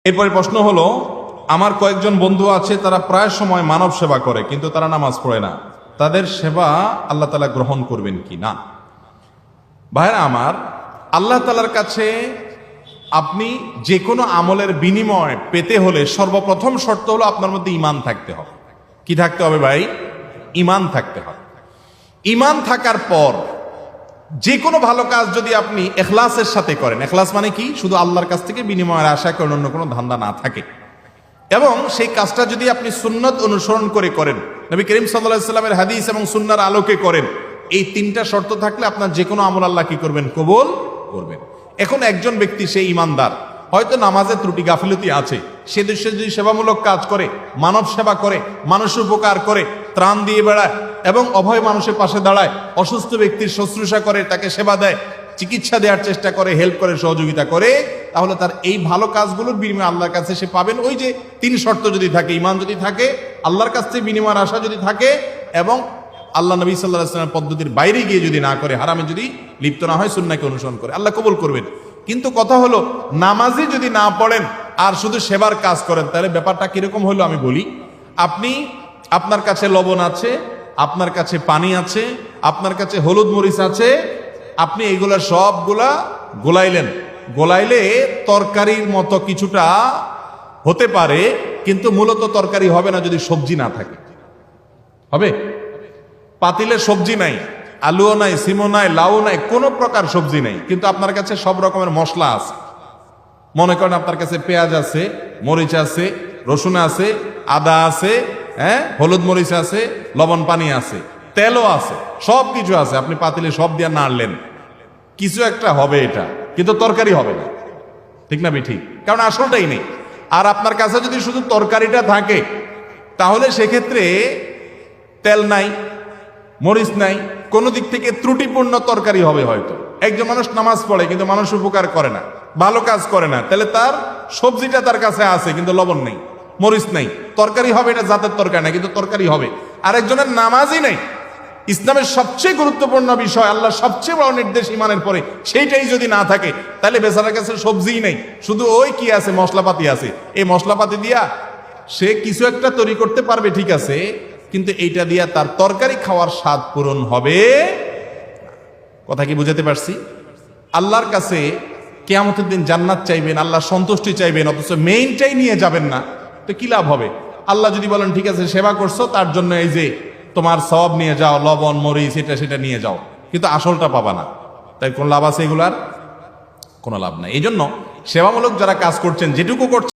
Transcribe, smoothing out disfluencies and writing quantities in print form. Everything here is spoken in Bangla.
এরপরে প্রশ্ন হলো, আমার কয়েকজন বন্ধু আছে তারা প্রায় সময় মানব সেবা করে কিন্তু তারা নামাজ পড়ে না, তাদের সেবা আল্লাহ তাআলা গ্রহণ করবেন কি না? ভাইরা আমার, আল্লাহ তাআলার কাছে আপনি যে কোনো আমলের বিনিময় পেতে হলে সর্বপ্রথম শর্ত হলো আপনার মধ্যে ঈমান থাকতে হবে। কি থাকতে হবে ভাই? ঈমান থাকতে হবে। ঈমান থাকার পর যে কোনো ভালো কাজ যদি আপনি ইখলাসের সাথে করেন, ইখলাস মানে কি? শুধু আল্লাহর কাছ থেকে বিনিময়ের আশা করেন, অন্য কোনো ধান্দা না থাকে, এবং সেই কাজটা যদি আপনি সুন্নাত অনুসরণ করে করেন, নবী করিম সাল্লাল্লাহু আলাইহি ওয়াসাল্লামের হাদিস এবং সুন্নাহর আলোকে করেন, এই তিনটা শর্ত থাকলে আপনার যে কোনো আমল আল্লাহ কি করবেন? কবুল করবেন। এখন একজন ব্যক্তি সে ঈমানদার, হয়তো নামাজের ত্রুটি গাফিলতি আছে, সে দেশে যদি সেবামূলক কাজ করে, মানব সেবা করে, মানুষের উপকার করে, ত্রাণ দিয়ে বেড়ায় এবং অভয় মানুষের পাশে দাঁড়ায়, অসুস্থ ব্যক্তির শুশ্রূষা করে, তাকে সেবা দেয়, চিকিৎসা দেওয়ার চেষ্টা করে, হেল্প করে, সহযোগিতা করে, তাহলে তার এই ভালো কাজগুলোর বিনিময়ে আল্লাহর কাছে সে পাবেন ওই যে তিন শর্ত যদি থাকে, ঈমান যদি থাকে, আল্লাহর কাছ থেকে বিনিময়ের আশা যদি থাকে, এবং আল্লাহ নবী সাল্লাল্লাহু আলাইহি ওয়াসাল্লামের পদ্ধতির বাইরে গিয়ে যদি না করে, হারামে যদি লিপ্ত না হয়, সুন্নাহকে অনুসরণ করে, আল্লাহ কবুল করবেন। কিন্তু কথা হলো, নামাজই যদি না পড়েন আর শুধু সেবার কাজ করেন, তাহলে ব্যাপারটা কিরকম হলো আমি বলি। আপনার কাছে লবণ আছে, আপনার কাছে পানি আছে, আপনার কাছে হলুদ মরিচ আছে, আপনি এইগুলা সবগুলা গোলাইলেন, গোলাইলে তরকারির মতো কিছুটা হতে পারে, কিন্তু মূলত তরকারি হবে না যদি সবজি না থাকে। হবে? পাতিলে সবজি নাই, আলুও নাই, সিমও নাই, লাউ নাই, কোনো প্রকার সবজি নাই, কিন্তু আপনার কাছে সব রকমের মশলা আছে। মনে করেন আপনার কাছে পেঁয়াজ আছে, মরিচ আছে, রসুন আছে, আদা আছে, হলুদ মরিচ আছে, লবণ পানি আছে, তেলও আছে, সব কিছু আছে। আপনি পাতিলে সব দিয়ে নাড়লেন, কিছু একটা হবে এটা, কিন্তু তরকারি হবে না। ঠিক না ঠিক? কারণ আসলটাই নেই। আর আপনার কাছে যদি শুধু তরকারিটা থাকে, তাহলে সেক্ষেত্রে তেল নাই, মরিচ নাই, কোনো দিক থেকে ত্রুটিপূর্ণ তরকারি হবে হয়তো। একজন মানুষ নামাজ পড়ে কিন্তু মানুষ উপকার করে না, ভালো কাজ করে না, তাহলে তার সবজিটা তার কাছে আছে কিন্তু লবণ নেই, মরিচ নেই, তরকারি হবে, এটা জাতের তরকারি না কিন্তু তরকারি হবে। আর একজনের নামাজই নেই, ইসলামের সবচেয়ে গুরুত্বপূর্ণ বিষয়, আল্লাহ সবচেয়ে বড় নির্দেশ ঈমানের পরে, সেইটাই যদি না থাকে, তাহলে বেচারার কাছে সবজিই নেই, শুধু ওই কি আছে, মশলাপাতি আছে। এই মশলাপাতি দিয়া সে কিছু একটা তৈরি করতে পারবে, ঠিক আছে, কিন্তু এইটা দিয়া তার তরকারি খাওয়ার স্বাদ পূরণ হবে। কথা কি বুঝাতে পারছি? আল্লাহর কাছে কিয়ামতের দিন জান্নাত চাইবেন, আল্লাহ সন্তুষ্টি চাইবেন, অথচ মেইনটাই নিয়ে যাবেন না, তো কি লাভ হবে? আল্লাহ যদি বলেন ঠিক আছে সেবা করছো, তার জন্য এই যে তোমার সওয়াব নিয়ে যাও, লবণ মরিচ এটা সেটা নিয়ে যাও, কিন্তু আসলটা পাবা না, তাই কোন লাভ আছে? এগুলার কোনো লাভ নাই। এই জন্য সেবামূলক যারা কাজ করছেন, যেটুকু করছেন